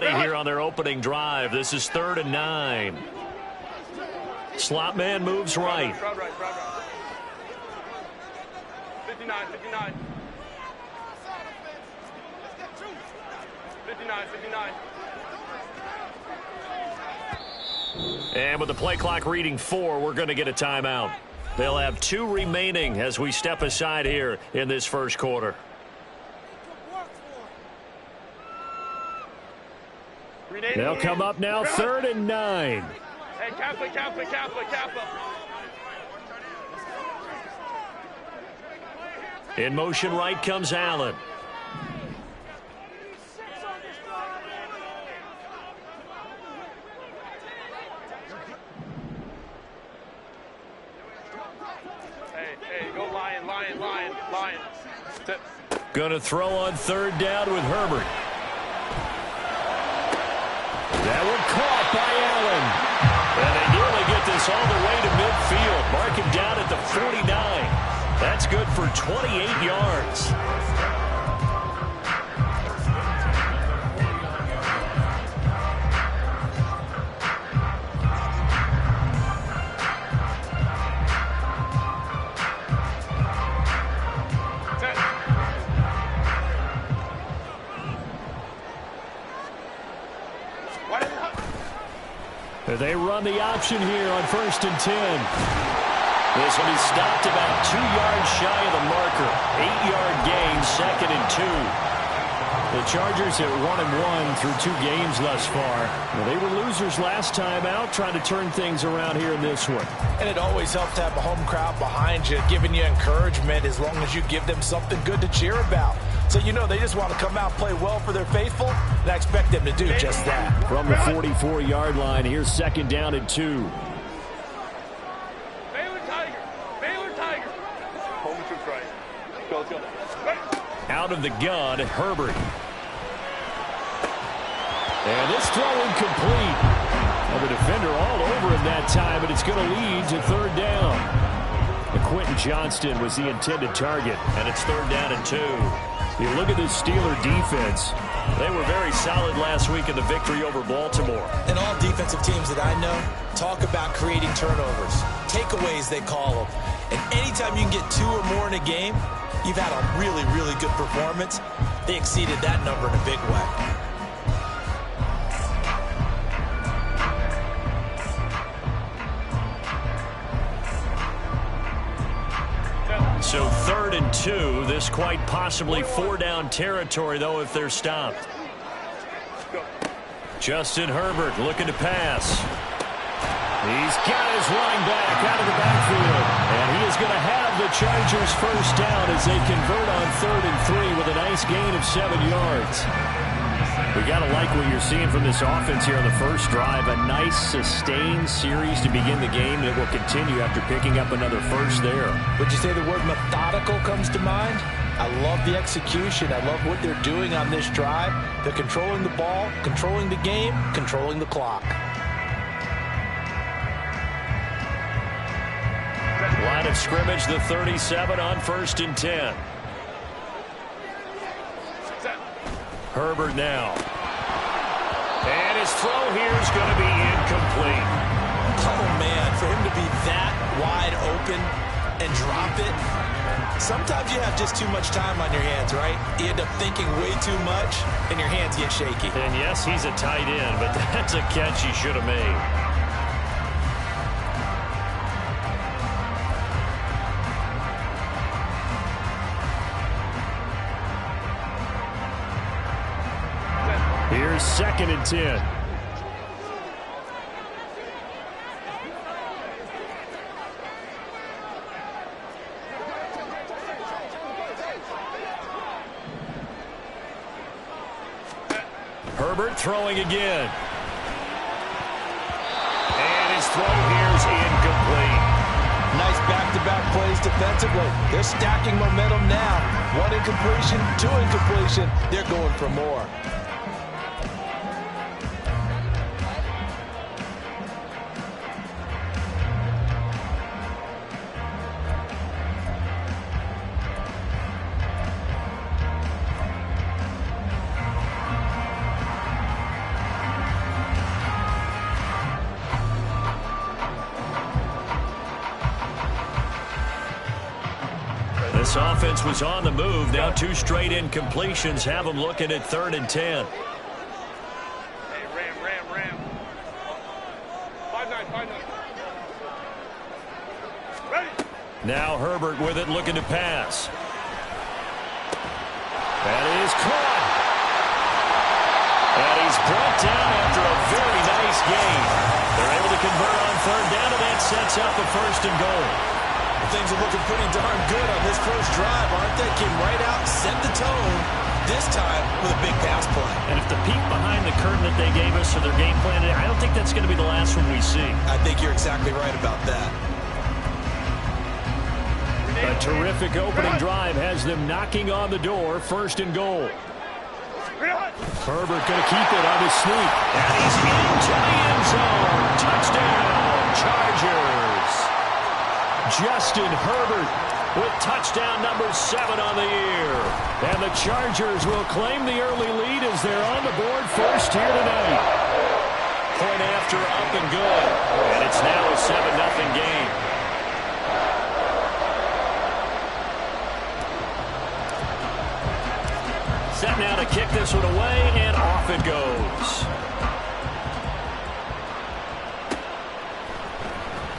ready here on their opening drive. This is 3rd and 9. Slot man moves right. 59, 59. 59, 59. And with the play clock reading 4, we're going to get a timeout. They'll have 2 remaining as we step aside here in this first quarter. They'll come up now, 3rd and 9. Hey, Kappa. In motion right comes Allen. Hey, go Lion. Gonna throw on 3rd down with Herbert. That one caught by Allen. And they nearly get this all the way to midfield. Mark him down at the 49. That's good for 28 yards. They run the option here on 1st and 10. This will be stopped about 2 yards shy of the marker. 8-yard gain, 2nd and 2. The Chargers at 1-1 through 2 games thus far. Well, they were losers last time out, trying to turn things around here in this one. And it always helps to have a home crowd behind you, giving you encouragement as long as you give them something good to cheer about. So, you know, they just want to come out and play well for their faithful, and I expect them to do just that. From the 44-yard line, here's 2nd down and 2. Baylor Tiger. Home troops right. Let's go. Out of the gun, Herbert. And this throw incomplete. Well, the defender all over him that time, but it's going to lead to 3rd down. And Quentin Johnston was the intended target, and it's 3rd down and 2. You look at this Steeler defense. They were very solid last week in the victory over Baltimore. And all defensive teams that I know talk about creating turnovers. Takeaways, they call them. And anytime you can get 2 or more in a game, you've had a really, really good performance. They exceeded that number in a big way. So 3rd and 2. This quite possibly 4-down territory, though, if they're stopped. Justin Herbert looking to pass. He's got his running back out of the backfield. And he is going to have the Chargers 1st down as they convert on 3rd and 3 with a nice gain of 7 yards. We got to like what you're seeing from this offense here on the first drive. A nice, sustained series to begin the game that will continue after picking up another first there. Would you say the word methodical comes to mind? I love the execution. I love what they're doing on this drive. They're controlling the ball, controlling the game, controlling the clock. Line of scrimmage, the 37 on 1st and 10. Herbert now. And his throw here is going to be incomplete. Oh, man, for him to be that wide open and drop it. Sometimes you have just too much time on your hands, right? You end up thinking way too much, and your hands get shaky. And yes, he's a tight end, but that's a catch he should have made. Here's 2nd and 10. Herbert throwing again. And his throw here is incomplete. Nice back-to-back plays defensively. They're stacking momentum now. 1 incompletion, 2 incompletion. They're going for more. This offense was on the move. Now 2 straight incompletions have them looking at 3rd and 10. Hey, Ram. 5-9. Ready. Now Herbert with it, looking to pass. That is caught. And he's brought down after a very nice gain. They're able to convert on 3rd down, and that sets up the 1st and goal. Things are looking pretty darn good on this first drive, aren't they? Came right out, set the tone, this time with a big pass play. And if the peek behind the curtain that they gave us or their game plan, I don't think that's going to be the last one we see. I think you're exactly right about that. A terrific opening drive has them knocking on the door, 1st and goal. Herbert going to keep it on his sneak. And he's into the end zone. Touchdown, Chargers. Justin Herbert with touchdown number 7 on the year. And the Chargers will claim the early lead as they're on the board first here tonight. Point after up and good. And it's now a 7-0 game. Set now to kick this one away, and off it goes.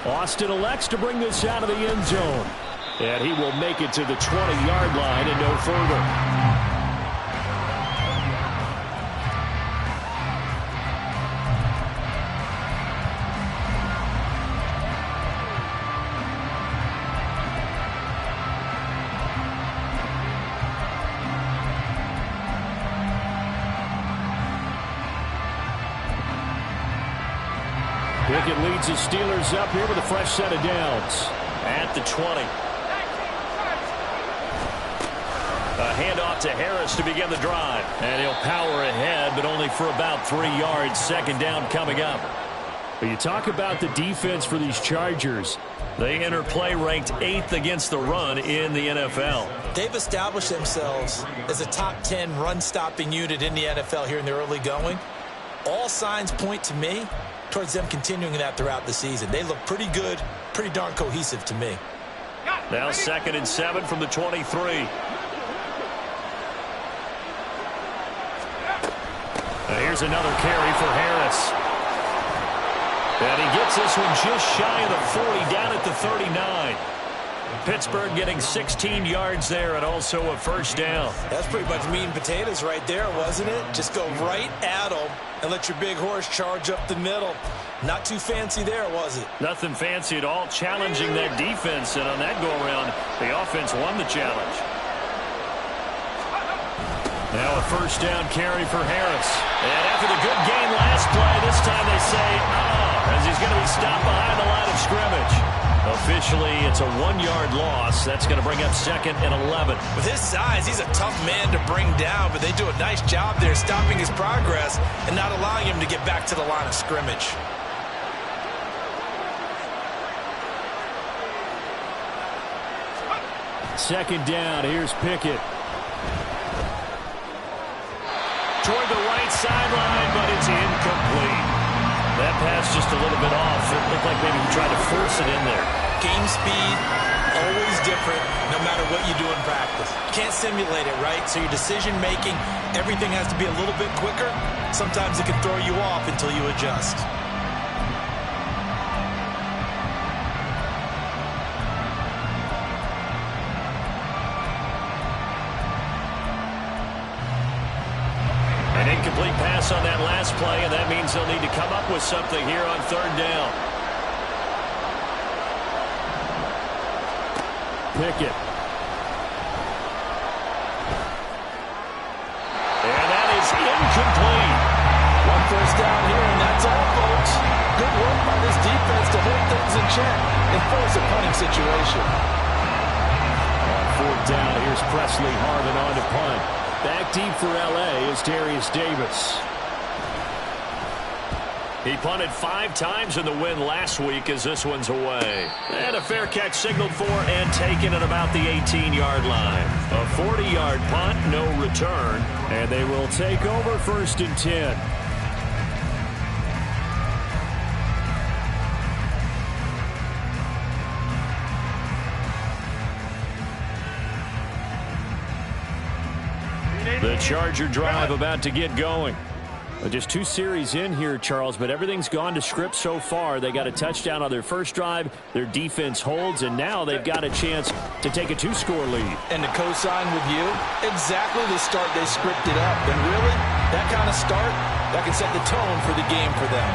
Austin elects to bring this out of the end zone. And he will make it to the 20-yard line and no further. Pickett leads the Steelers up here with a fresh set of downs at the 20. A handoff to Harris to begin the drive. And he'll power ahead, but only for about 3 yards. 2nd down coming up. But you talk about the defense for these Chargers. They enter play ranked 8th against the run in the NFL. They've established themselves as a top 10 run-stopping unit in the NFL here in the early going. All signs point to me towards them continuing that throughout the season. They look pretty good, pretty darn cohesive to me. Now 2nd and 7 from the 23. Here's another carry for Harris. And he gets this one just shy of the 40, down at the 39. Pittsburgh getting 16 yards there and also a 1st down. That's pretty much meat and potatoes right there, wasn't it? Just go right at them and let your big horse charge up the middle. Not too fancy there, was it? Nothing fancy at all, challenging that defense. And on that go-around, the offense won the challenge. Now a 1st down carry for Harris. And after the good game last play, this time they say, as he's going to be stopped behind the line of scrimmage. Officially, it's a 1-yard loss. That's going to bring up 2nd and 11. With his size, he's a tough man to bring down, but they do a nice job there stopping his progress and not allowing him to get back to the line of scrimmage. Second down, here's Pickett. Toward the right sideline, but it's incomplete. That pass just a little bit off. It looked like maybe he tried to force it in there. Game speed, always different, no matter what you do in practice. You can't simulate it, right? So your decision-making, everything has to be a little bit quicker. Sometimes it can throw you off until you adjust. An incomplete pass on that last play, and that means they'll need to come up with something here on 3rd down. Pickett. And that is incomplete. 1 first down here, and that's all, folks. Good work by this defense to hold things in check and force a punting situation. On 4th down, here's Presley Harvin on to punt. Back deep for L.A. is Darius Davis. He punted 5 times in the win last week as this one's away. And a fair catch signaled for and taken at about the 18-yard line. A 40-yard punt, no return. And they will take over 1st and 10. The Charger drive about to get going. Just 2 series in here, Charles, but everything's gone to script so far. They got a touchdown on their first drive. Their defense holds, and now they've got a chance to take a 2-score lead. And to co-sign with you, exactly the start they scripted up. And really, that kind of start, that can set the tone for the game for them.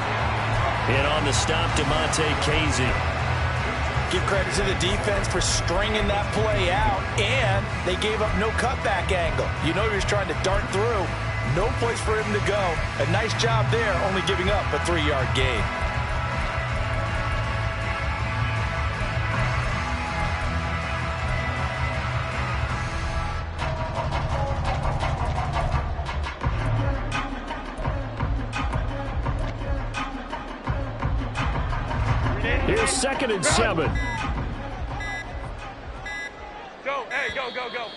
And on the stop, DeMonte Casey. Give credit to the defense for stringing that play out, and they gave up no cutback angle. You know he was trying to dart through. No place for him to go. A nice job there, only giving up a 3-yard gain. Here's 2nd and 7. Go, hey, go, go, go.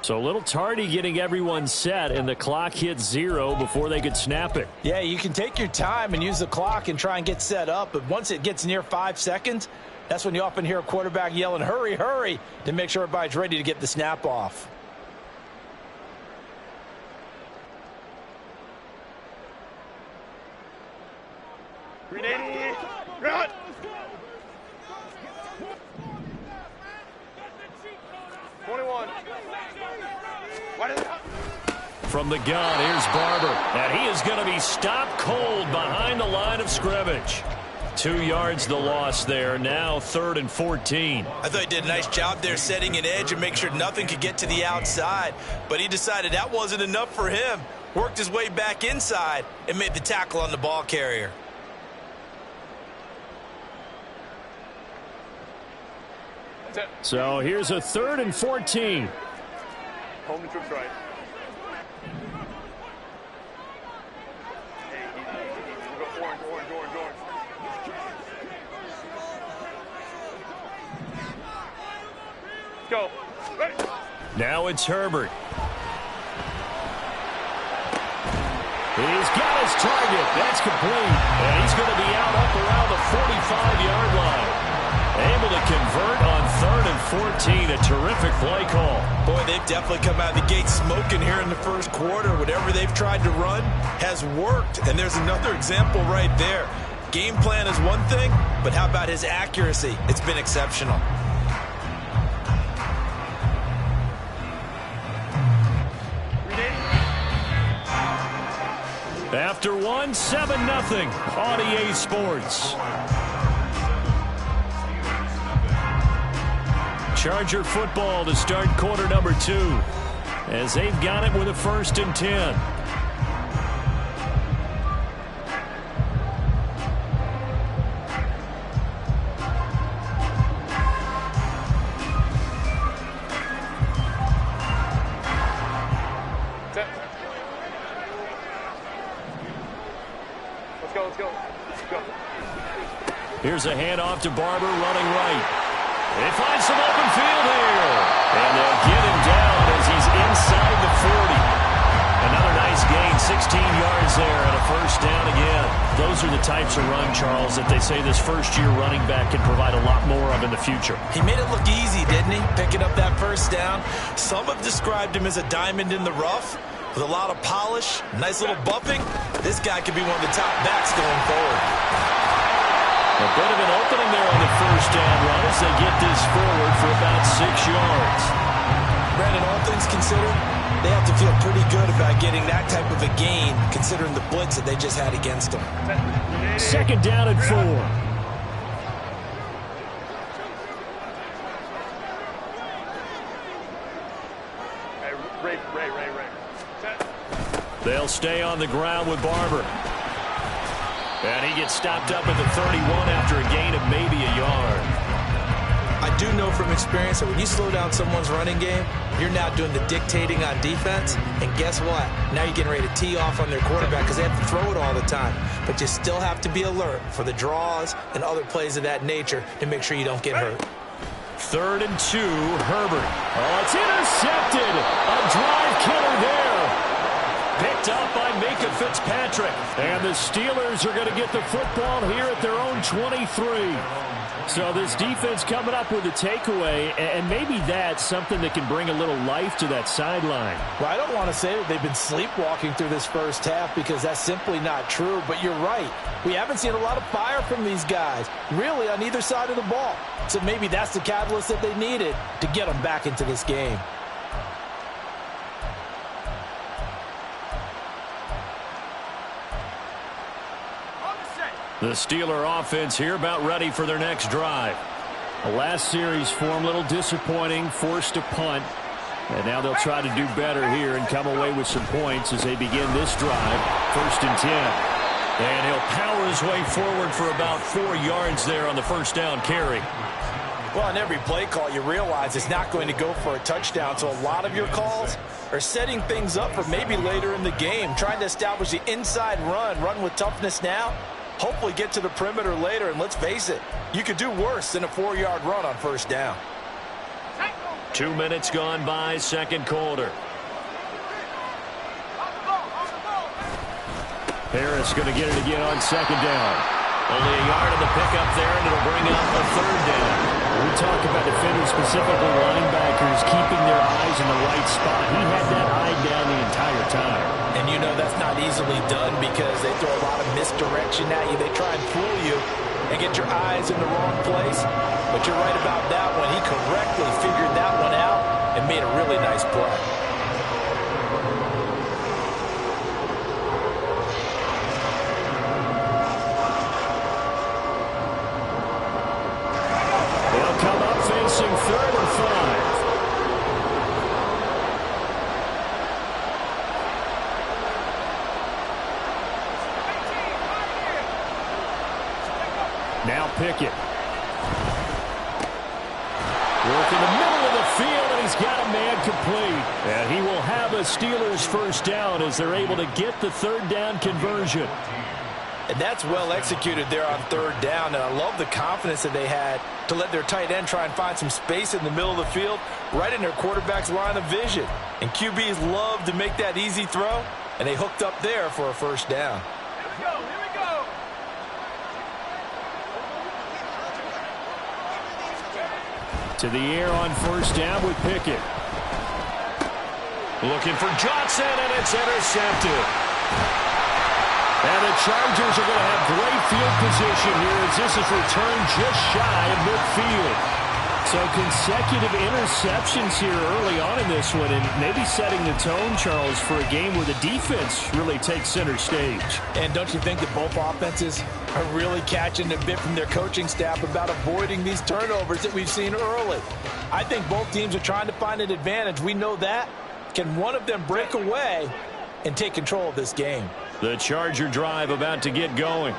So a little tardy getting everyone set, and the clock hit 0 before they could snap it. Yeah, you can take your time and use the clock and try and get set up, but once it gets near 5 seconds, that's when you often hear a quarterback yelling, hurry, hurry, to make sure everybody's ready to get the snap off. Grenade, run. From the gun, here's Barber. And he is going to be stopped cold behind the line of scrimmage. 2 yards the loss there. Now 3rd and 14. I thought he did a nice job there setting an edge and make sure nothing could get to the outside. But he decided that wasn't enough for him. Worked his way back inside and made the tackle on the ball carrier. So here's a 3rd and 14. Home and trips right. Hey, we go orange, orange, orange, orange. Let's go. Ready. Now it's Herbert. He's got his target. That's complete. And he's going to be out up around the 45-yard line. Able to convert on 3rd and 14. A terrific play call. Boy, they've definitely come out of the gate smoking here in the first quarter. Whatever they've tried to run has worked. And there's another example right there. Game plan is one thing, but how about his accuracy? It's been exceptional. After 1, 7-0 on EA Sports. Charger football to start quarter number 2 as they've got it with a 1st and 10. Let's go. Let's go. Here's a handoff to Barber running right. They find some open field here. And they'll get him down as he's inside the 40. Another nice gain, 16 yards there, and a 1st down again. Those are the types of run, Charles, that they say this first-year running back can provide a lot more of in the future. He made it look easy, didn't he? Picking up that 1st down. Some have described him as a diamond in the rough with a lot of polish, nice little bumping. This guy could be one of the top backs going forward. A bit of an opening there on the 1st down run as they get this forward for about 6 yards. Brandon, all things considered, they have to feel pretty good about getting that type of a gain, considering the blitz that they just had against them. 2nd down and 4. Ray. They'll stay on the ground with Barber. And he gets stopped up at the 31 after a gain of maybe a yard. I do know from experience that when you slow down someone's running game, you're now doing the dictating on defense. And guess what? Now you're getting ready to tee off on their quarterback because they have to throw it all the time. But you still have to be alert for the draws and other plays of that nature to make sure you don't get hurt. 3rd and 2, Herbert. Oh, it's intercepted. A drive killer there. Picked up by Micah Fitzpatrick. And the Steelers are going to get the football here at their own 23. So this defense coming up with a takeaway, and maybe that's something that can bring a little life to that sideline. Well, I don't want to say that they've been sleepwalking through this first half because that's simply not true, but you're right. We haven't seen a lot of fire from these guys, really, on either side of the ball. So maybe that's the catalyst that they needed to get them back into this game. The Steeler offense here about ready for their next drive. The last series form a little disappointing, forced a punt. And now they'll try to do better here and come away with some points as they begin this drive. 1st and 10. And he'll power his way forward for about 4 yards there on the first down carry. Well, on every play call, you realize it's not going to go for a touchdown. So a lot of your calls are setting things up for maybe later in the game, trying to establish the inside run with toughness now. Hopefully get to the perimeter later, and let's face it, you could do worse than a 4-yard run on first down. 2 minutes gone by, second quarter. Harris going to get it again on second down. Only a yard in the pickup there, and it'll bring up a third down. We talk about defenders, specifically linebackers, keeping their eyes in the right spot. He had that eye down the entire time. And you know that's not easily done because they throw a lot of misdirection at you. They try and fool you and get your eyes in the wrong place. But you're right about that one. He correctly figured that one out and made a really nice play. They'll come up facing 3rd and 5. Now Pickett. Work in the middle of the field, and he's got a man complete. And he will have a Steelers first down as they're able to get the third down conversion. And that's well executed there on third down. And I love the confidence that they had to let their tight end try and find some space in the middle of the field, right in their quarterback's line of vision. And QBs love to make that easy throw, and they hooked up there for a first down. Here we go. To the air on first down with Pickett. Looking for Johnson, and it's intercepted. And the Chargers are going to have great field position here as this is returned just shy of midfield. So consecutive interceptions here early on in this one, and maybe setting the tone, Charles, for a game where the defense really takes center stage. And don't you think that both offenses are really catching a bit from their coaching staff about avoiding these turnovers that we've seen early? I think both teams are trying to find an advantage. We know that. Can one of them break away and take control of this game? The Charger drive about to get going.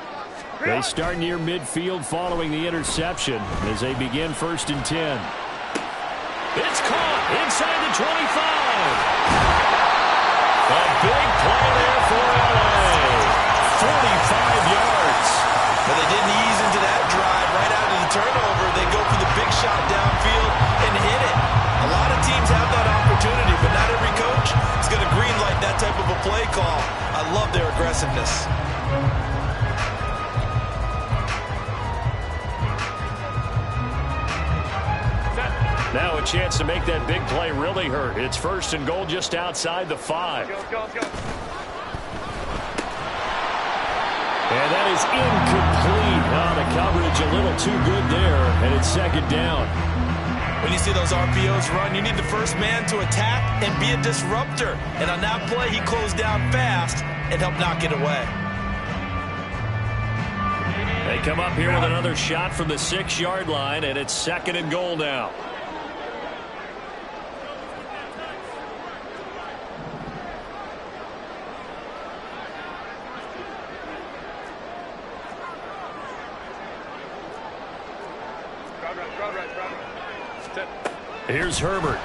They start near midfield following the interception as they begin 1st and 10. It's caught inside the 25. A big play there for LA. 45 yards. But they didn't ease into that drive right out of the turnover. They go for the big shot downfield and hit it. A lot of teams have that opportunity, but not every coach is going to greenlight that type of a play call. I love their aggressiveness. Now a chance to make that big play really hurt. It's 1st and goal just outside the 5. Go. And that is incomplete. The coverage a little too good there, and it's 2nd down. When you see those RPOs run, you need the first man to attack and be a disruptor. And on that play, he closed down fast and helped knock it away. They come up here with another shot from the 6-yard line, and it's 2nd and goal now. Here's Herbert.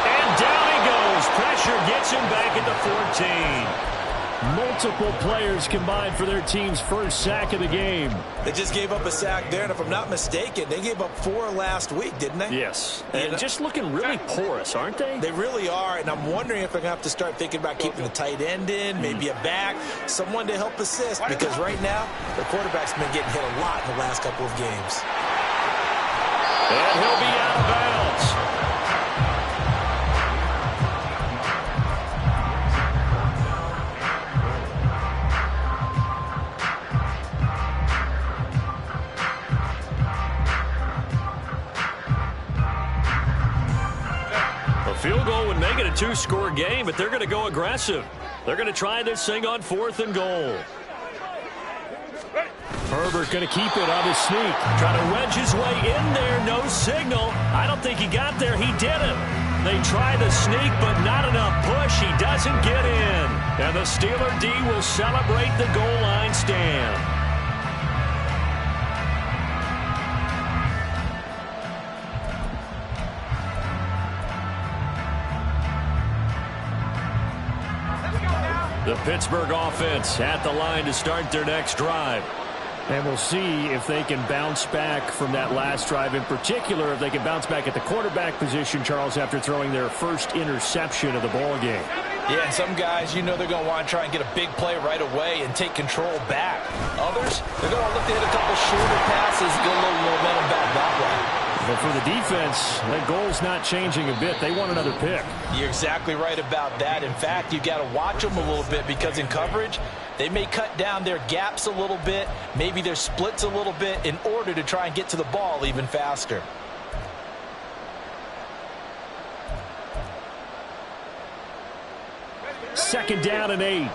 And down he goes. Pressure gets him back at the 14. Multiple players combined for their team's first sack of the game. They just gave up a sack there, and if I'm not mistaken, they gave up 4 last week, didn't they? Yes. And just looking really porous, aren't they? They really are, and I'm wondering if they're going to have to start thinking about keeping the tight end in, maybe a back, someone to help assist, because right now, the quarterback's been getting hit a lot in the last couple of games. And he'll be out of bounds. Field goal would make it a 2-score game, but they're going to go aggressive. They're going to try this thing on 4th and goal. Herbert going to keep it on his sneak. Trying to wedge his way in there. No signal. I don't think he got there. He didn't. They try the sneak, but not enough push. He doesn't get in. And the Steeler D will celebrate the goal line stand. The Pittsburgh offense at the line to start their next drive. And we'll see if they can bounce back from that last drive. In particular, if they can bounce back at the quarterback position, Charles, after throwing their first interception of the ball game. Yeah, and some guys, you know they're going to want to try and get a big play right away and take control back. Others, they're going to look to hit a couple shorter passes, get a little momentum back that way. But for the defense, that goal's not changing a bit. They want another pick. You're exactly right about that. In fact, you got to watch them a little bit because in coverage, they may cut down their gaps a little bit, maybe their splits a little bit in order to try and get to the ball even faster. Second down and 8.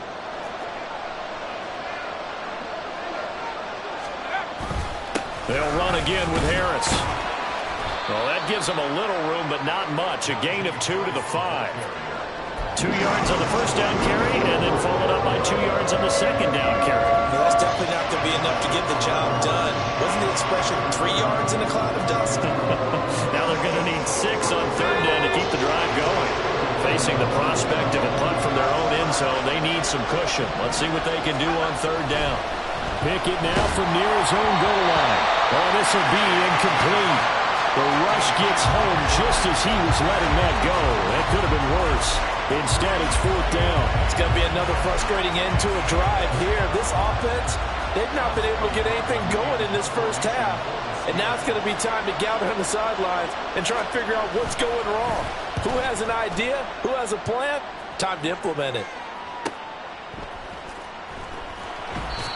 They'll run again with Harris. Well, that gives them a little room, but not much. A gain of 2 to the 5. 2 yards on the first down carry, and then followed up by 2 yards on the second down carry. Well, that's definitely not going to be enough to get the job done. Wasn't the expression 3 yards in a cloud of dust? Now they're going to need 6 on third down to keep the drive going. Facing the prospect of a punt from their own end zone, they need some cushion. Let's see what they can do on third down. Pickett now from near his own goal line. Oh, this will be incomplete. The rush gets home just as he was letting that go. That could have been worse. Instead, it's 4th down. It's going to be another frustrating end to a drive here. This offense, they've not been able to get anything going in this first half. And now it's going to be time to gather on the sidelines and try and figure out what's going wrong. Who has an idea? Who has a plan? Time to implement it.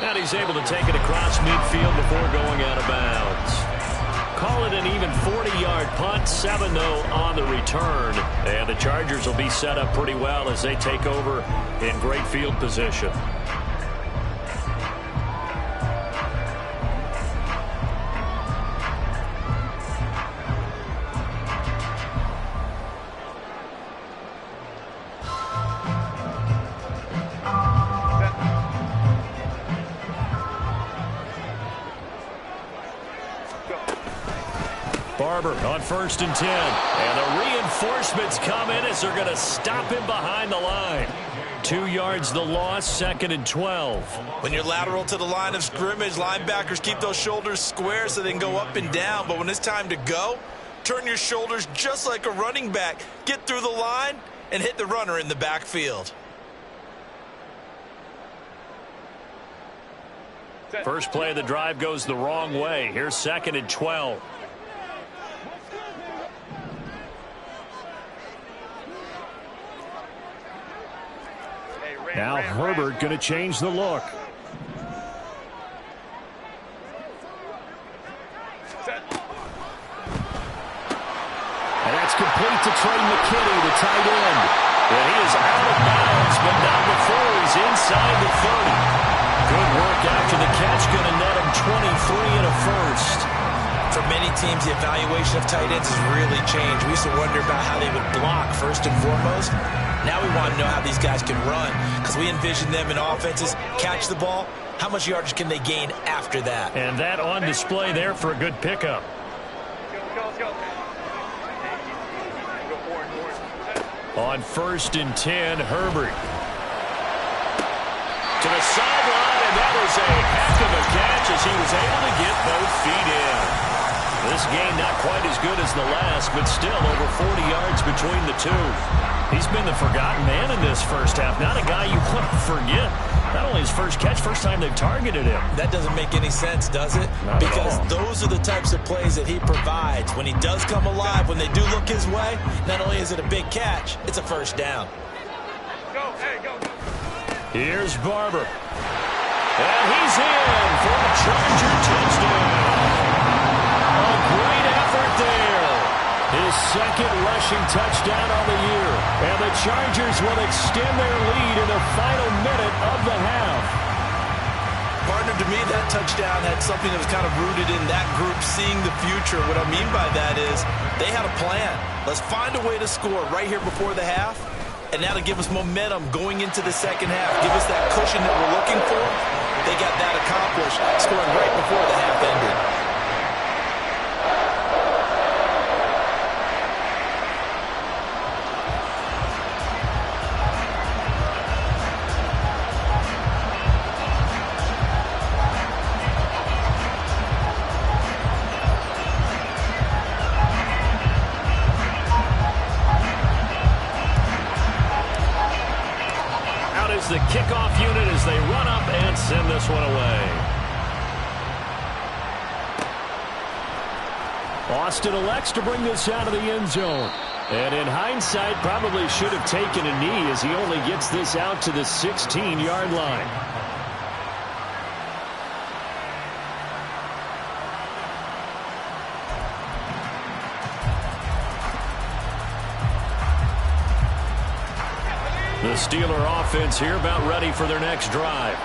And he's able to take it across midfield before going out of bounds. Call it an even 40-yard punt, 7-0 on the return. And the Chargers will be set up pretty well as they take over in great field position. Barber on 1st and 10. And the reinforcements come in as they're going to stop him behind the line. 2 yards the loss, 2nd and 12. When you're lateral to the line of scrimmage, linebackers keep those shoulders square so they can go up and down. But when it's time to go, turn your shoulders just like a running back. Get through the line and hit the runner in the backfield. First play of the drive goes the wrong way. Here's 2nd and 12. Now Herbert going to change the look. And that's complete to Trey McKinney, the tight end. And he is out of bounds, but not before he's inside the 30. Good work after the catch, going to net him 23 and a first. For many teams, the evaluation of tight ends has really changed. We used to wonder about how they would block first and foremost. Now we want to know how these guys can run because we envision them in offenses, catch the ball. How much yardage can they gain after that? And that on display there for a good pickup. Let's go. On 1st and 10, Herbert. to the sideline, and that was a heck of a catch as he was able to get both feet in. This game not quite as good as the last, but still over 40 yards between the two. He's been the forgotten man in this first half. Not a guy you want to forget. Not only his first catch, first time they've targeted him. That doesn't make any sense, does it? Not because at all. Those are the types of plays that he provides. When he does come alive, when they do look his way, not only is it a big catch, it's a first down. Go, hey, go. Here's Barber. And he's in for a Charger touchdown. A great effort there. His second rushing touchdown on the year. And the Chargers will extend their lead in the final minute of the half. Partner, to me, that touchdown had something that was kind of rooted in that group seeing the future. What I mean by that is they had a plan. Let's find a way to score right here before the half. And that'll give us momentum going into the second half. Give us that cushion that we're looking for. They got that accomplished, scoring right before the half ended. The kickoff unit as they run up and send this one away. Austin elects to bring this out of the end zone. And in hindsight, probably should have taken a knee as he only gets this out to the 16-yard line. The Steeler offense here about ready for their next drive.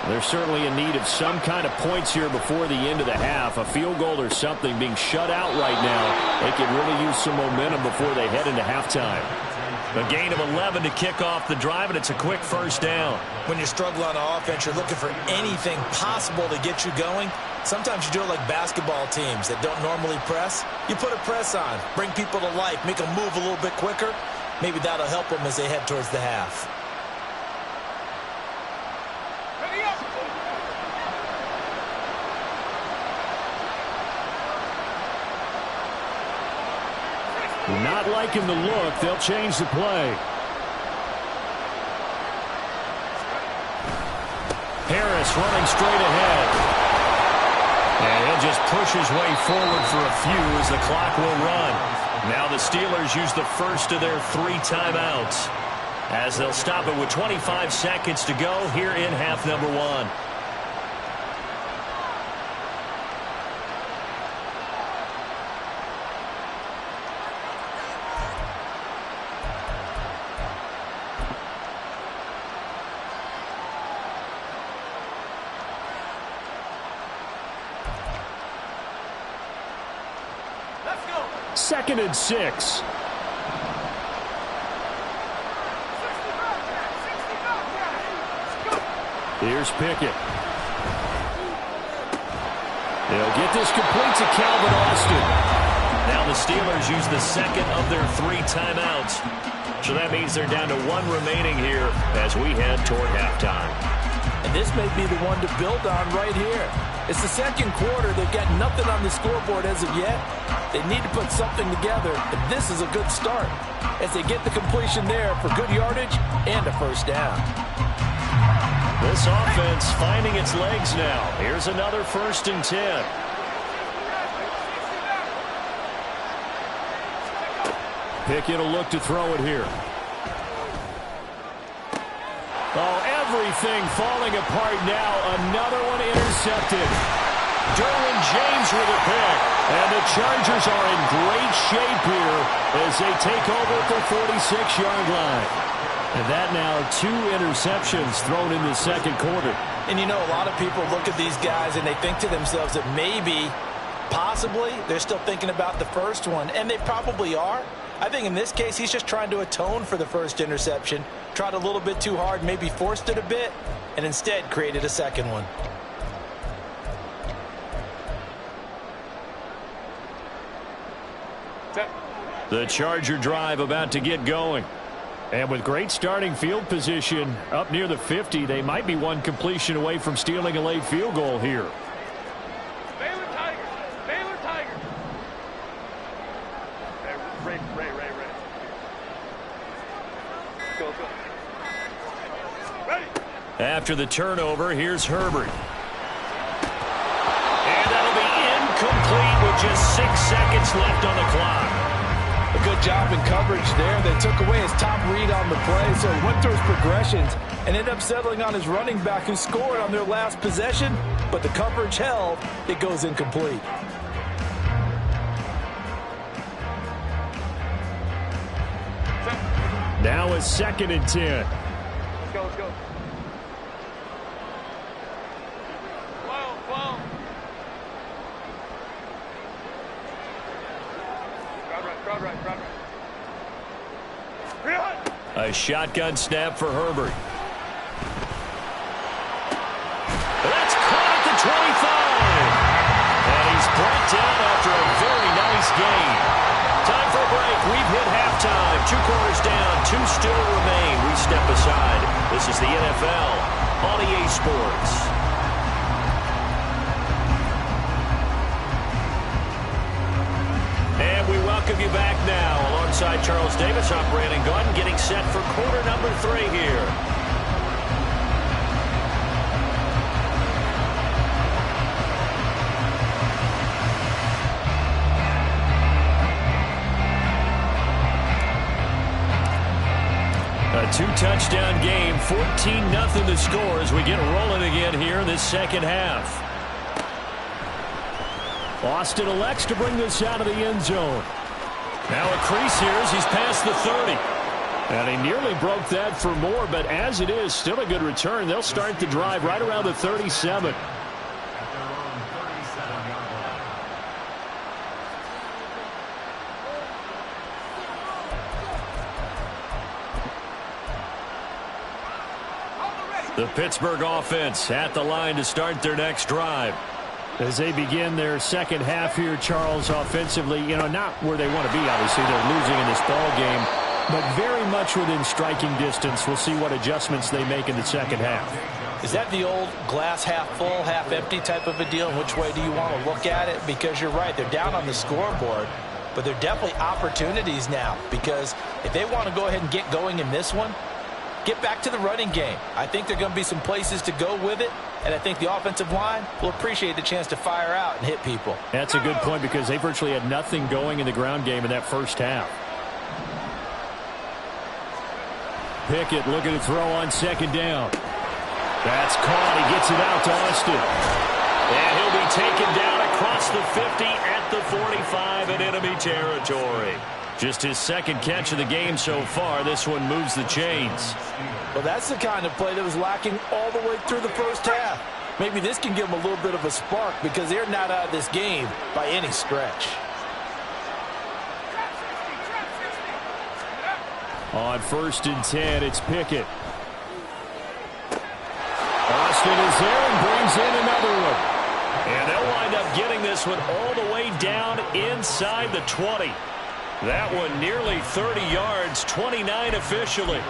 They're certainly in need of some kind of points here before the end of the half. A field goal or something being shut out right now. They could really use some momentum before they head into halftime. A gain of 11 to kick off the drive, and it's a quick first down. When you're struggling on offense, you're looking for anything possible to get you going. Sometimes you do it like basketball teams that don't normally press. You put a press on, bring people to life, make them move a little bit quicker. Maybe that'll help them as they head towards the half. Ready up. Not liking the look. They'll change the play. Harris running straight ahead. And he'll just push his way forward for a few as the clock will run. Now the Steelers use the first of their 3 timeouts as they'll stop it with 25 seconds to go here in half number 1. Second and 6. Here's Pickett. They'll get this complete to Calvin Austin. Now the Steelers use the second of their 3 timeouts. So that means they're down to 1 remaining here as we head toward halftime. And this may be the one to build on right here. It's the second quarter. They've got nothing on the scoreboard as of yet. They need to put something together, and this is a good start as they get the completion there for good yardage and a first down. This offense finding its legs now. Here's another 1st and 10. Pickett will look to throw it here. Oh, everything falling apart now. Another one intercepted. Derwin James with a pick. And the Chargers are in great shape here as they take over at the 46-yard line. And that now 2 interceptions thrown in the second quarter. And you know, a lot of people look at these guys and they think to themselves that maybe, possibly, they're still thinking about the first one. And they probably are. I think in this case, he's just trying to atone for the first interception. Tried a little bit too hard, maybe forced it a bit, and instead created a second one. The Charger drive about to get going. And with great starting field position up near the 50, they might be one completion away from stealing a late field goal here. Baylor Tigers. Baylor Tigers. Ray. Go. Ready. After the turnover, here's Herbert. And that'll be incomplete with just 6 seconds left on the clock. A good job in coverage there. They took away his top read on the play, so he went through his progressions and ended up settling on his running back who scored on their last possession, but the coverage held. It goes incomplete. Now a 2nd and 10. Let's go. Wow. Crowd right. A shotgun snap for Herbert. That's caught at the 25. And he's brought down after a very nice gain. Time for a break. We've hit halftime. 2 quarters down. 2 still remain. We step aside. This is the NFL on EA Sports. And we welcome you back now. Alongside Charles Davis, I'm Brandon Gunn, getting set for quarter number 3 here. A 2-touchdown game, 14-0 to score as we get rolling again here in this second half. Austin elects to bring this out of the end zone. Now a crease here as he's past the 30. And he nearly broke that for more, but as it is, still a good return. They'll start the drive right around the 37. The Pittsburgh offense at the line to start their next drive. As they begin their second half here, Charles, offensively, not where they want to be, obviously. They're losing in this ball game, but very much within striking distance. We'll see what adjustments they make in the second half. Is that the old glass half full, half empty type of a deal? Which way do you want to look at it? Because you're right, they're down on the scoreboard, but they're definitely opportunities now, because if they want to go ahead and get going in this one, get back to the running game. I think there are going to be some places to go with it, and I think the offensive line will appreciate the chance to fire out and hit people. That's a good point because they virtually had nothing going in the ground game in that first half. Pickett looking to throw on 2nd down. That's caught. He gets it out to Austin. And he'll be taken down across the 50 at the 45 in enemy territory. Just his 2nd catch of the game so far. This one moves the chains. Well, that's the kind of play that was lacking all the way through the first half. Maybe this can give them a little bit of a spark because they're not out of this game by any stretch. On 1st and 10, it's Pickett. Austin is there and brings in another one. And they'll wind up getting this one all the way down inside the 20. That one nearly 30 yards, 29 officially.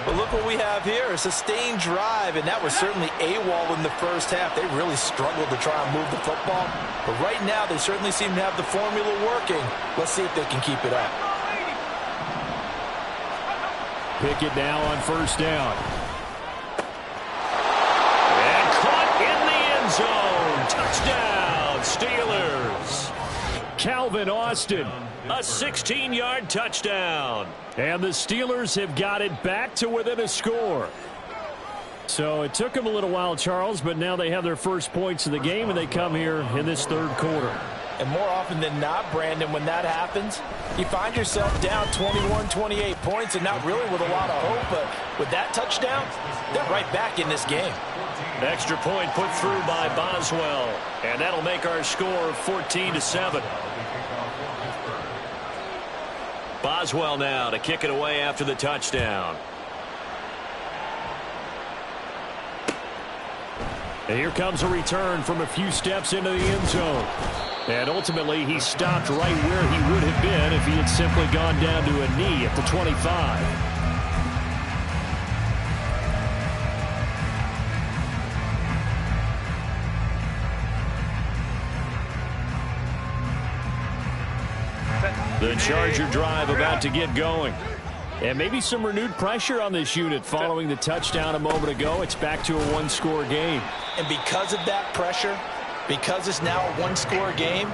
But look what we have here, a sustained drive, and that was certainly AWOL in the first half. They really struggled to try and move the football. But right now, they certainly seem to have the formula working. Let's see if they can keep it up. Pickett now on 1st down. And caught in the end zone. Touchdown, Steelers. Calvin Austin, a 16-yard touchdown. And the Steelers have got it back to within a score. So it took them a little while, Charles, but now they have their first points of the game, and they come here in this 3rd quarter. And more often than not, Brandon, when that happens, you find yourself down 21, 28 points and not really with a lot of hope. But with that touchdown, they're right back in this game. Extra point put through by Boswell. And that'll make our score 14-7. Boswell now to kick it away after the touchdown. And here comes a return from a few steps into the end zone. And ultimately, he stopped right where he would have been if he had simply gone down to a knee at the 25. The Charger drive about to get going. And maybe some renewed pressure on this unit following the touchdown a moment ago. It's back to a one-score game. And because of that pressure, because it's now a one-score game,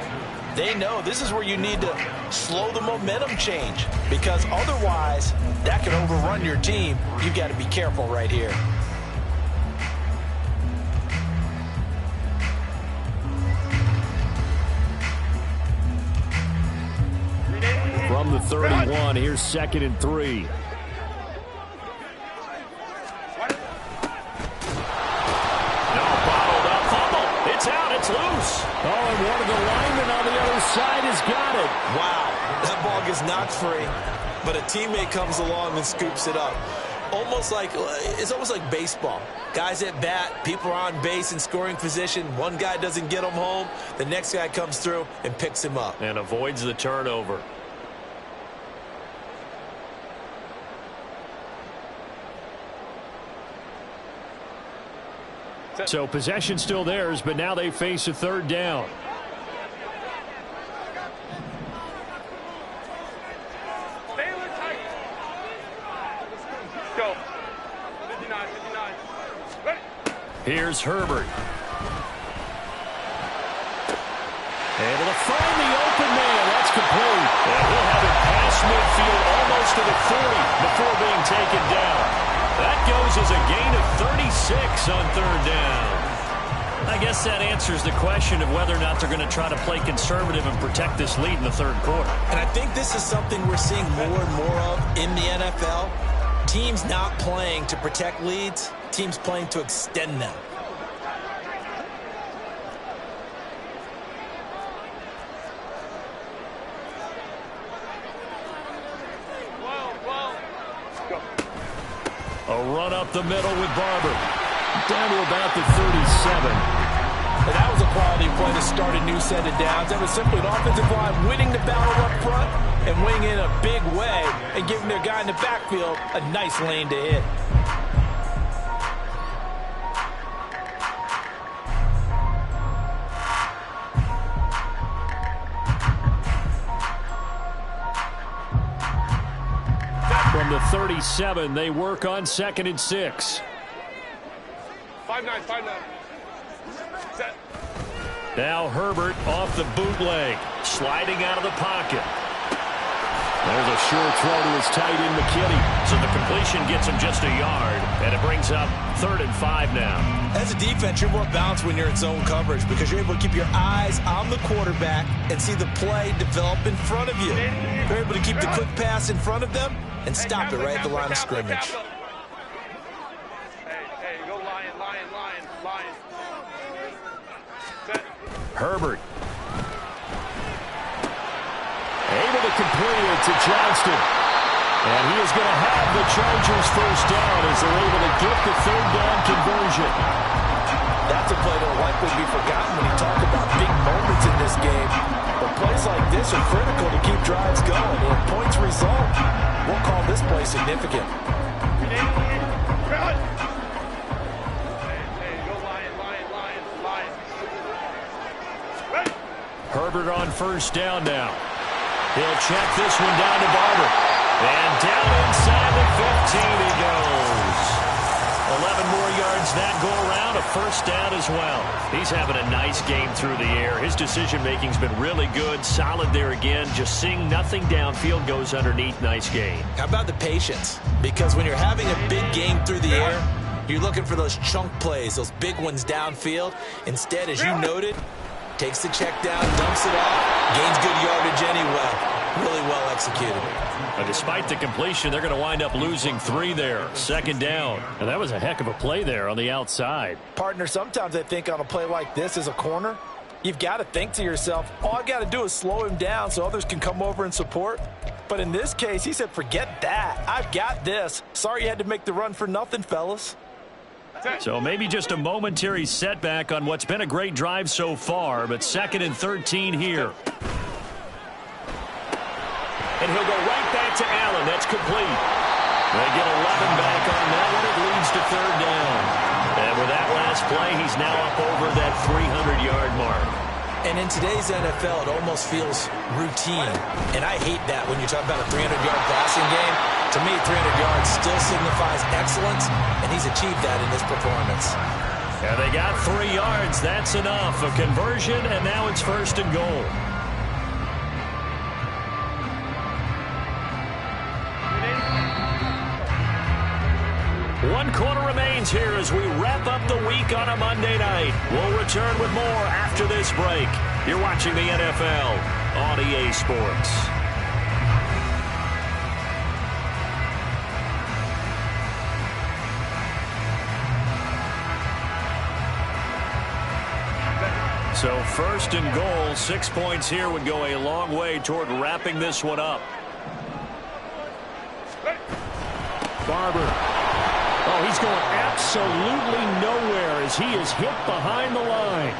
they know this is where you need to slow the momentum change, because otherwise that can overrun your team. You've got to be careful right here. From the 31, here's 2nd and 3. Now bottled up, fumble. It's out, it's loose. Oh, and one of the linemen on the other side has got it. Wow, that ball gets knocked free, but a teammate comes along and scoops it up. It's almost like baseball. Guys at bat, people are on base in scoring position. One guy doesn't get him home. The next guy comes through and picks him up. And avoids the turnover. So possession still theirs, but now they face a 3rd down. Baylor Tigers. Go. 59, 59. Ready. Here's Herbert. Able to find the open man. That's complete. And he'll have it past midfield almost to the 40 before being taken down. That goes as a gain of 36 on 3rd down. I guess that answers the question of whether or not they're going to try to play conservative and protect this lead in the 3rd quarter. And I think this is something we're seeing more and more of in the NFL. Teams not playing to protect leads, teams playing to extend them. A run up the middle with Barber. Down to about the 37. And that was a quality play to start a new set of downs. That was simply an offensive line winning the battle up front and winning in a big way and giving their guy in the backfield a nice lane to hit. From the 37, they work on 2nd and 6. 5-9, 5-9. Set. Now Herbert off the bootleg, sliding out of the pocket. There's a short throw to his tight end, McKinney. So the completion gets him just a yard, and it brings up 3rd and 5 now. As a defense, you're more balanced when you're in zone coverage because you're able to keep your eyes on the quarterback and see the play develop in front of you. You're able to keep the quick pass in front of them and stop it right at the line of scrimmage. Hey, go Lion, Lion, Lion, Lion. Set. Herbert. Able to complete it to Johnston. And he is going to have the Chargers 1st down as they're able to get the 3rd down conversion. That's a play that will likely be forgotten when you talk about big moments in this game. But plays like this are critical to keep drives going. And if points result, we'll call this play significant. Hey, go Lion, Lion, Lion, Lion. Ready. Herbert on 1st down now. He'll check this one down to Barber. And down inside the 15 he goes. 11 more yards that go around, a 1st down as well. He's having a nice game through the air. His decision-making's been really good, solid there again. Just seeing nothing downfield goes underneath. Nice gain. How about the patience? Because when you're having a big game through the air, you're looking for those chunk plays, those big ones downfield. Instead, as you noted, takes the check down, dumps it off, gains good yardage anyway. Really well executed. Despite the completion, they're going to wind up losing 3 there. 2nd down. And that was a heck of a play there on the outside. Partner, sometimes I think on a play like this as a corner, you've got to think to yourself, all I've got to do is slow him down so others can come over and support. But in this case, he said, forget that. I've got this. Sorry you had to make the run for nothing, fellas. So maybe just a momentary setback on what's been a great drive so far, but 2nd and 13 here. And he'll go right back to Allen. That's complete. They get 11 back on that one. It leads to 3rd down. And with that last play, he's now up over that 300-yard mark. And in today's NFL, it almost feels routine. And I hate that when you're talking about a 300-yard passing game. To me, 300 yards still signifies excellence, and he's achieved that in this performance. And they got 3 yards. That's enough. A conversion, and now it's 1st and goal. One quarter remains here as we wrap up the week on a Monday night. We'll return with more after this break. You're watching the NFL on EA Sports. So 1st and goal, 6 points here would go a long way toward wrapping this one up. Barber. Oh, he's going absolutely nowhere as he is hit behind the line.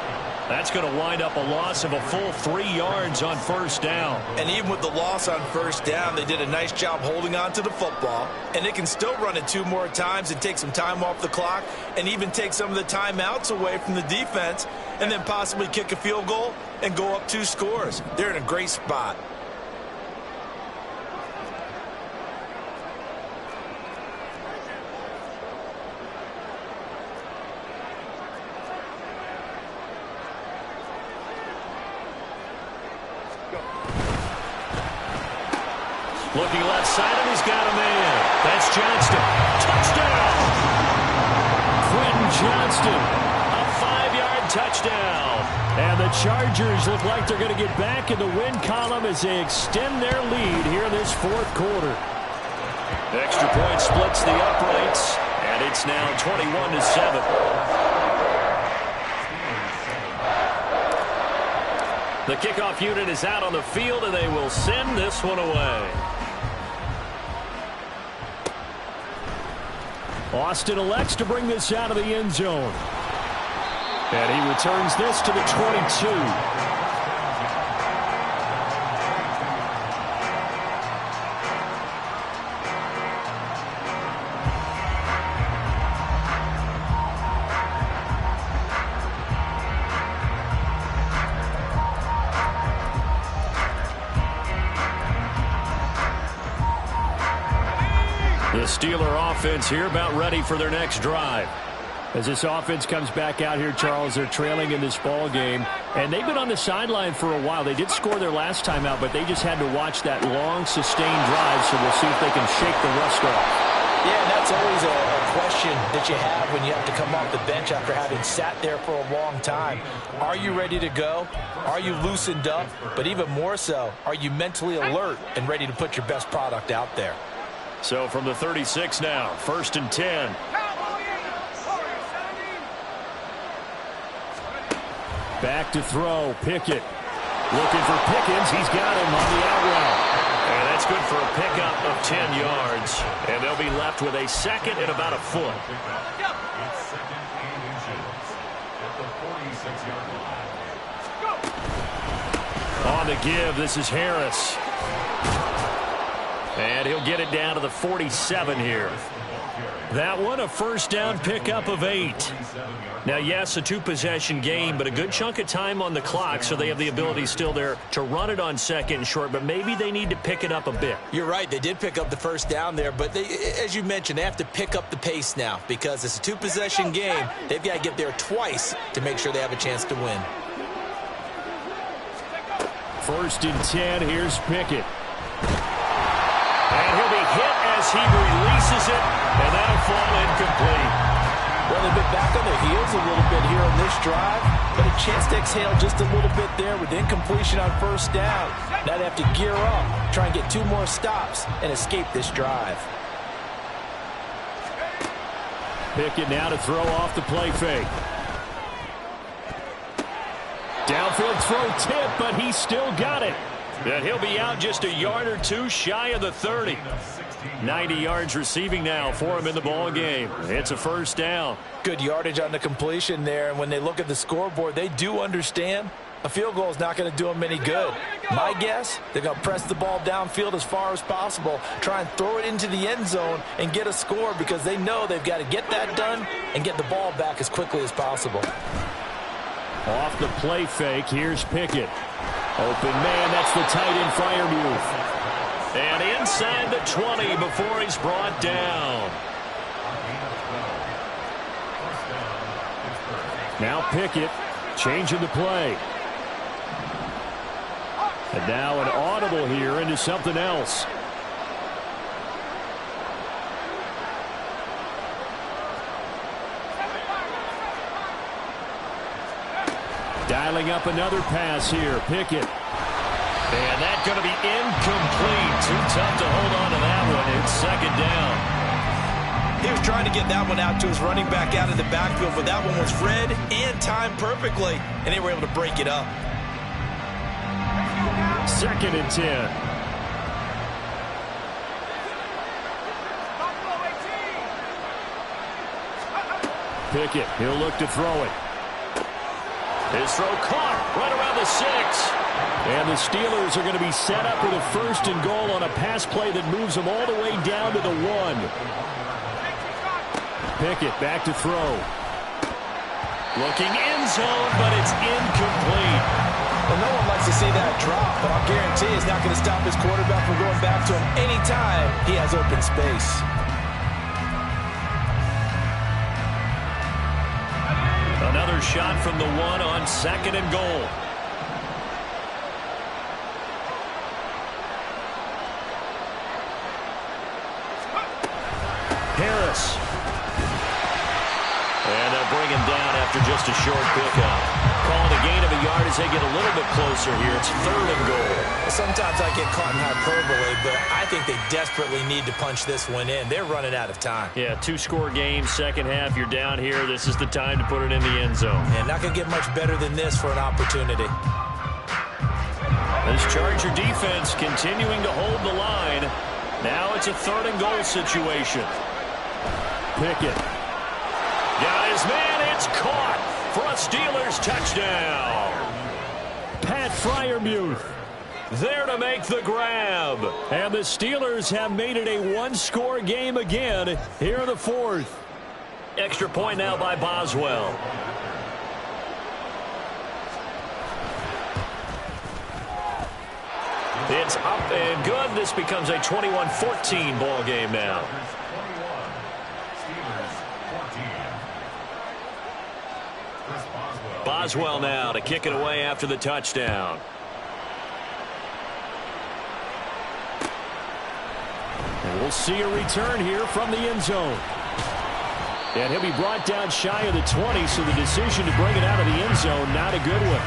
That's going to wind up a loss of a full 3 yards on 1st down. And even with the loss on 1st down, they did a nice job holding on to the football. And they can still run it 2 more times and take some time off the clock and even take some of the timeouts away from the defense and then possibly kick a field goal and go up 2 scores. They're in a great spot. Looking left side, and he's got a man. That's Johnston. Touchdown! Quentin Johnston, a 5-yard touchdown. And the Chargers look like they're going to get back in the win column as they extend their lead here in this 4th quarter. Extra point splits the uprights, and it's now 21-7. The kickoff unit is out on the field, and they will send this one away. Austin elects to bring this out of the end zone. And he returns this to the 22. The Steeler offense here about ready for their next drive. As this offense comes back out here, Charles, they're trailing in this ball game, and they've been on the sideline for a while. They did score their last time out, but they just had to watch that long, sustained drive, so we'll see if they can shake the rust off. Yeah, and that's always a question that you have when you have to come off the bench after having sat there for a long time. Are you ready to go? Are you loosened up? But even more so, are you mentally alert and ready to put your best product out there? So from the 36 now, 1st and 10. Back to throw, Pickett. Looking for Pickens, he's got him on the out route. And that's good for a pickup of 10 yards. And they'll be left with a 2nd and about a foot. On the give, this is Harris. And he'll get it down to the 47 here. That one, a 1st down pickup of 8. Now, yes, a 2-possession game, but a good chunk of time on the clock, so they have the ability still there to run it on 2nd and short, but maybe they need to pick it up a bit. You're right. They did pick up the 1st down there, but they, as you mentioned, they have to pick up the pace now because it's a 2-possession game. They've got to get there twice to make sure they have a chance to win. 1st and 10, here's Pickett. And he'll be hit as he releases it, and that'll fall incomplete. Well, they've been back on their heels a little bit here on this drive, but a chance to exhale just a little bit there with incompletion on 1st down. Now they have to gear up, try and get 2 more stops, and escape this drive. Pickett now to throw off the play fake. Downfield throw tip, but he's still got it. And he'll be out just a yard or 2 shy of the 30. 90 yards receiving now for him in the ball game. It's a 1st down. Good yardage on the completion there, and when they look at the scoreboard, they do understand a field goal is not going to do them any good. My guess, they're going to press the ball downfield as far as possible, try and throw it into the end zone and get a score because they know they've got to get that done and get the ball back as quickly as possible. Off the play fake, here's Pickett. Open man, that's the tight end Freiermuth. And inside the 20 before he's brought down. Now Pickett changing the play. And now an audible here into something else. Dialing up another pass here. Pickett. And that's going to be incomplete. Too tough to hold on to that one. It's second down. He was trying to get that one out to his running back out of the backfield, but that one was read and timed perfectly, and they were able to break it up. Second and 10. Pickett, he'll look to throw it. His throw caught right around the 6. And the Steelers are going to be set up with a first and goal on a pass play that moves them all the way down to the 1. Pickett back to throw. Looking end zone, but it's incomplete. Well, no one likes to see that drop, but I'll guarantee it's not going to stop his quarterback from going back to him anytime he has open space. Another shot from the 1 on second and goal. Harris. And they'll bring him down after just a short pickup. Called a gain of a yard as they get a little bit closer here. It's third and goal. Sometimes I get caught in hyperbole, but I think they desperately need to punch this one in. They're running out of time. Yeah, 2-score game, second half. You're down here. This is the time to put it in the end zone. And not going to get much better than this for an opportunity. This Charger defense continuing to hold the line. Now it's a third and goal situation. Pickett. Got his man. It's caught for a Steelers touchdown. Pat Freiermuth there to make the grab. And the Steelers have made it a one-score game again here in the fourth. Extra point now by Boswell. It's up and good. This becomes a 21-14 ball game now. Boswell now to kick it away after the touchdown. And we'll see a return here from the end zone. And he'll be brought down shy of the 20, so the decision to bring it out of the end zone, not a good one.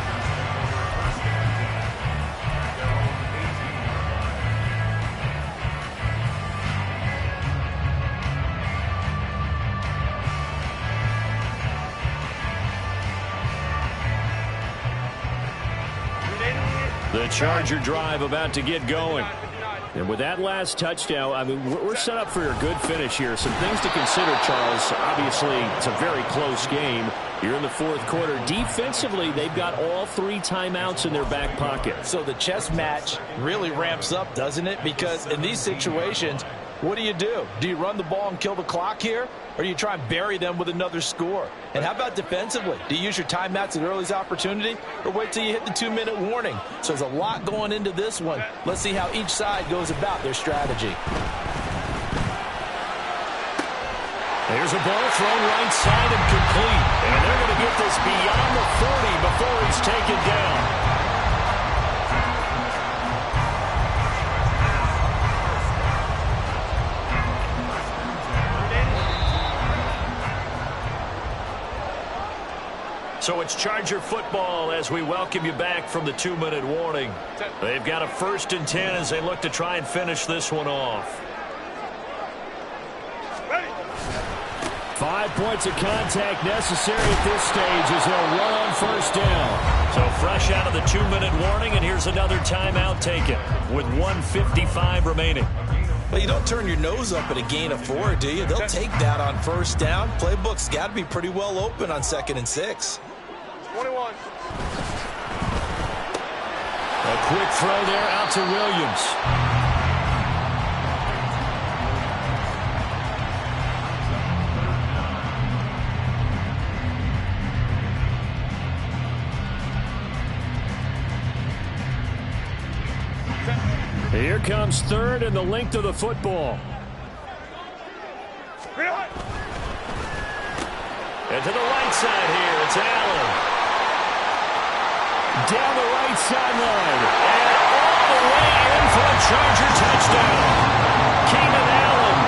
The Charger drive about to get going. And with that last touchdown, I mean, we're set up for a good finish here. Some things to consider, Charles. Obviously, it's a very close game. You're in the fourth quarter. Defensively, they've got all 3 timeouts in their back pocket. So the chess match really ramps up, doesn't it? Because in these situations, what do? Do you run the ball and kill the clock here? Or do you try and bury them with another score? And how about defensively? Do you use your timeouts at earliest opportunity? Or wait till you hit the 2-minute warning? So there's a lot going into this one. Let's see how each side goes about their strategy. There's a ball thrown right side and complete. And they're going to get this beyond the 40 before he's taken down. So it's Charger football as we welcome you back from the 2-minute warning. They've got a 1st and 10 as they look to try and finish this one off. 5 points of contact necessary at this stage as they'll run on 1st down. So fresh out of the 2-minute warning, and here's another timeout taken with 1:55 remaining. Well, you don't turn your nose up at a gain of 4, do you? They'll take that on 1st down. Playbook's got to be pretty well open on 2nd and 6. 21. A quick throw there out to Williams. Here comes third and the length of the football. And to the right side here, it's Allen. Down the right sideline. And all the way in for a Charger touchdown. Keenan Allen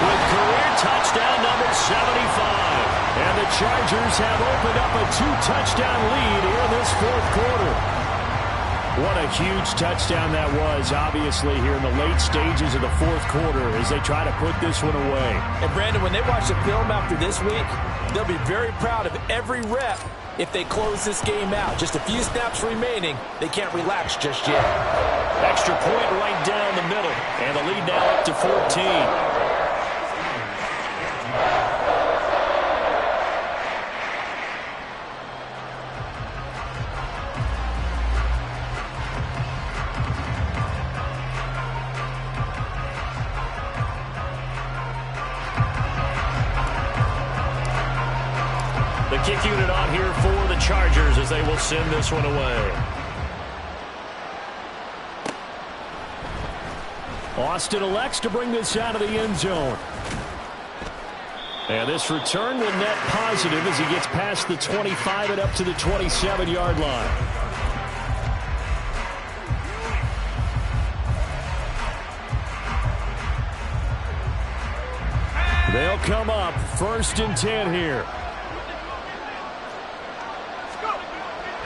with career touchdown number 75. And the Chargers have opened up a 2-touchdown lead here in this fourth quarter. What a huge touchdown that was, obviously, here in the late stages of the fourth quarter as they try to put this one away. And, Brandon, when they watch the film after this week, they'll be very proud of every rep if they close this game out. Just a few snaps remaining. They can't relax just yet. Extra point right down the middle. And the lead now up to 14. Kick unit on here for the Chargers as they will send this one away. Austin elects to bring this out of the end zone. And this return will net positive as he gets past the 25 and up to the 27-yard line. They'll come up 1st and 10 here.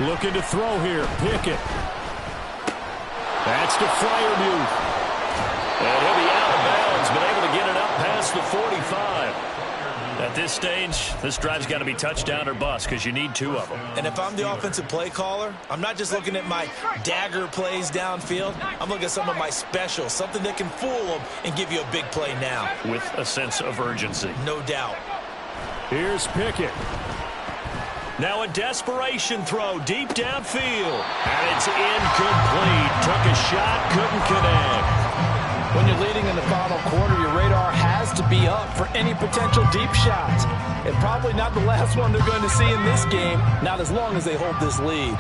Looking to throw here. Pickett. That's to Freiermuth. And he'll be out of bounds, but able to get it up past the 45. At this stage, this drive's got to be touchdown or bust because you need 2 of them. And if I'm the offensive play caller, I'm not just looking at my dagger plays downfield. I'm looking at some of my specials, something that can fool them and give you a big play now. With a sense of urgency. No doubt. Here's Pickett. Now a desperation throw deep downfield. And it's incomplete. Took a shot, couldn't connect. When you're leading in the final quarter, your radar has to be up for any potential deep shots. And probably not the last one they're going to see in this game, not as long as they hold this lead.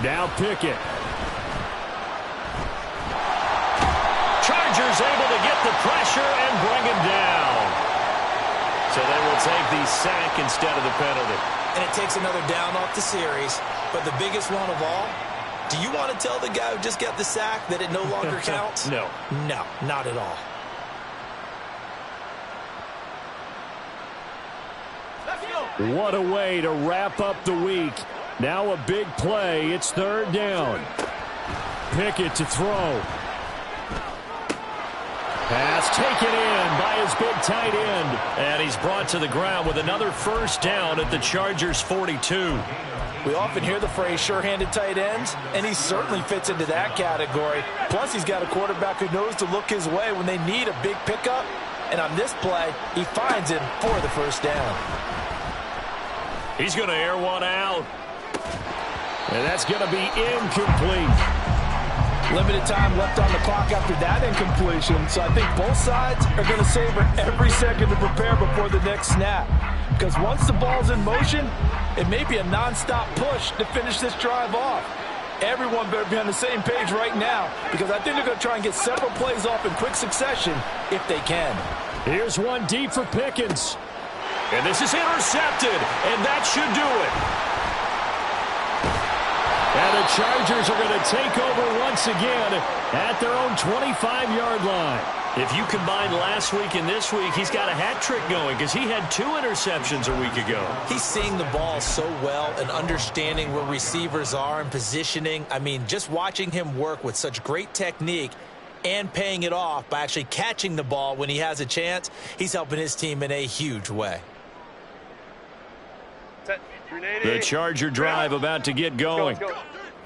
Now Pickett. Chargers able to get the pressure and bring him down. So they will take the sack instead of the penalty. And it takes another down off the series. But the biggest one of all, do you want to tell the guy who just got the sack that it no longer counts? No. No, not at all. What a way to wrap up the week. Now a big play. It's 3rd down. Pickett to throw. Pass taken in by his big tight end. And he's brought to the ground with another 1st down at the Chargers' 42. We often hear the phrase sure-handed tight ends, and he certainly fits into that category. Plus, he's got a quarterback who knows to look his way when they need a big pickup. And on this play, he finds him for the 1st down. He's going to air one out. And that's going to be incomplete. Limited time left on the clock after that incompletion, so I think both sides are going to savor every second to prepare before the next snap. Because once the ball's in motion, it may be a nonstop push to finish this drive off. Everyone better be on the same page right now, because I think they're going to try and get several plays off in quick succession if they can. Here's one deep for Pickens. And this is intercepted, and that should do it. And the Chargers are going to take over once again at their own 25-yard line. If you combine last week and this week, he's got a hat trick going because he had 2 interceptions a week ago. He's seeing the ball so well and understanding where receivers are and positioning. I mean, just watching him work with such great technique and paying it off by actually catching the ball when he has a chance, he's helping his team in a huge way. The Charger drive about to get going.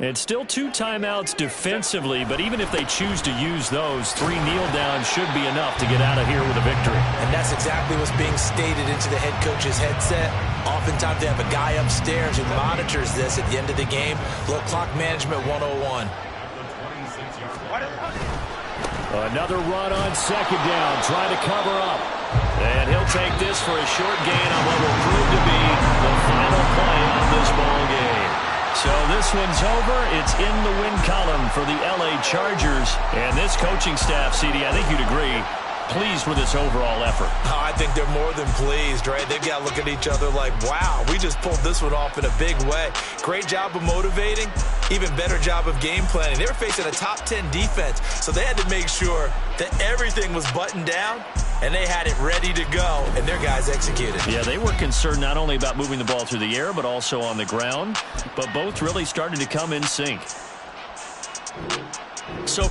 It's still 2 timeouts defensively, but even if they choose to use those, 3 kneel downs should be enough to get out of here with a victory. And that's exactly what's being stated into the head coach's headset. Oftentimes they have a guy upstairs who monitors this at the end of the game. Little clock management 101. Another run on 2nd down, trying to cover up. And he'll take this for a short gain on what will prove to be the final play of this ball game. So this one's over. It's in the win column for the LA Chargers. And this coaching staff, CD, I think you'd agree, pleased with this overall effort. Oh, I think they're more than pleased, right? They've got to look at each other like, wow, we just pulled this one off in a big way. Great job of motivating, even better job of game planning. They were facing a top 10 defense, so they had to make sure that everything was buttoned down, and they had it ready to go, and their guys executed. Yeah, they were concerned not only about moving the ball through the air, but also on the ground, but both really started to come in sync. So